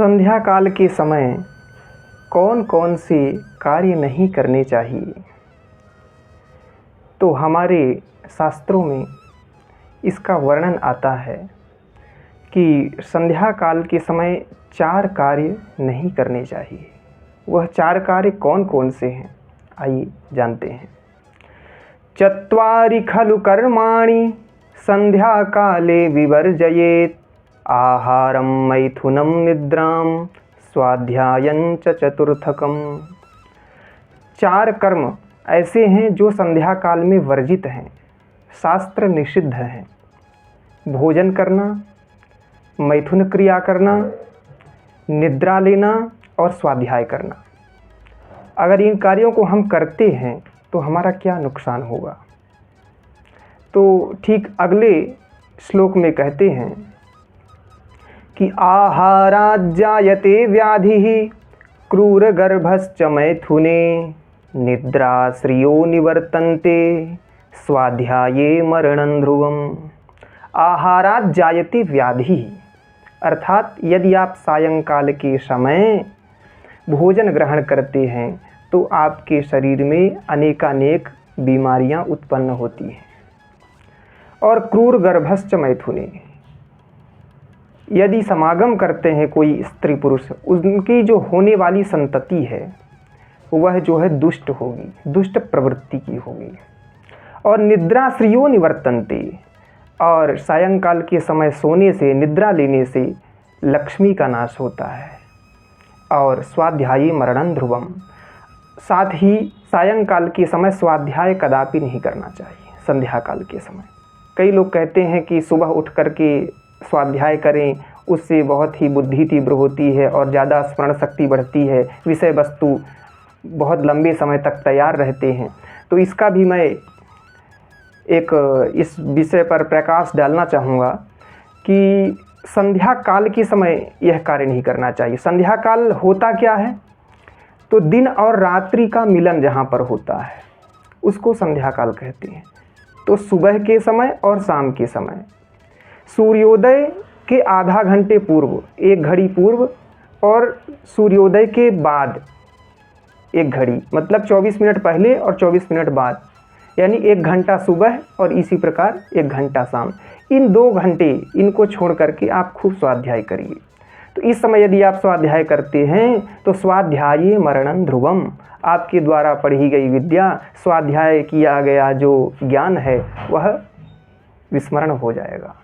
संध्या काल के समय कौन कौन से कार्य नहीं करने चाहिए। तो हमारे शास्त्रों में इसका वर्णन आता है कि संध्या काल के समय 4 कार्य नहीं करने चाहिए। वह 4 कार्य कौन कौन से हैं, आइए जानते हैं। चत्वारि खलु कर्माणि संध्या काले विवर्जयेत्, आहारं मैथुनं निद्रां स्वाध्यायं च चतुर्थकम्। 4 कर्म ऐसे हैं जो संध्या काल में वर्जित हैं, शास्त्र निषिद्ध हैं। भोजन करना, मैथुन क्रिया करना, निद्रा लेना और स्वाध्याय करना। अगर इन कार्यों को हम करते हैं तो हमारा क्या नुकसान होगा। तो ठीक अगले श्लोक में कहते हैं कि आहारात् जायते व्याधिः क्रूरगर्भश्च मैथुने, निद्रा श्रियो निवर्तन्ते स्वाध्याये मरणं ध्रुवम्। आहारात् जायते व्याधिः अर्थात यदि आप सायंकाल के समय भोजन ग्रहण करते हैं तो आपके शरीर में अनेकानेक बीमारियां उत्पन्न होती हैं। और क्रूर गर्भश्च मैथुने, यदि समागम करते हैं कोई स्त्री पुरुष, उनकी जो होने वाली संतति है वह जो है दुष्ट होगी, दुष्ट प्रवृत्ति की होगी। और निद्रा श्रियो निवर्तन्ते, और सायंकाल के समय सोने से, निद्रा लेने से लक्ष्मी का नाश होता है। और स्वाध्यायी मरणं ध्रुवम, साथ ही सायंकाल के समय स्वाध्याय कदापि नहीं करना चाहिए। संध्या काल के समय कई लोग कहते हैं कि सुबह उठ कर के स्वाध्याय करें, उससे बहुत ही बुद्धि तीव्र होती है और ज़्यादा स्मरण शक्ति बढ़ती है, विषय वस्तु बहुत लंबे समय तक तैयार रहते हैं। तो इसका भी मैं इस विषय पर प्रकाश डालना चाहूँगा कि संध्या काल के समय यह कार्य नहीं करना चाहिए। संध्या काल होता क्या है, तो दिन और रात्रि का मिलन जहाँ पर होता है उसको संध्या काल कहते हैं। तो सुबह के समय और शाम के समय, सूर्योदय के आधा घंटे पूर्व 1 घड़ी पूर्व और सूर्योदय के बाद 1 घड़ी, मतलब 24 मिनट पहले और 24 मिनट बाद, यानी 1 घंटा सुबह और इसी प्रकार 1 घंटा शाम। इन 2 घंटे इनको छोड़ करके आप खूब स्वाध्याय करिए। तो इस समय यदि आप स्वाध्याय करते हैं तो स्वाध्याये मरणं ध्रुवम, आपके द्वारा पढ़ी गई विद्या, स्वाध्याय किया गया जो ज्ञान है वह विस्मरण हो जाएगा।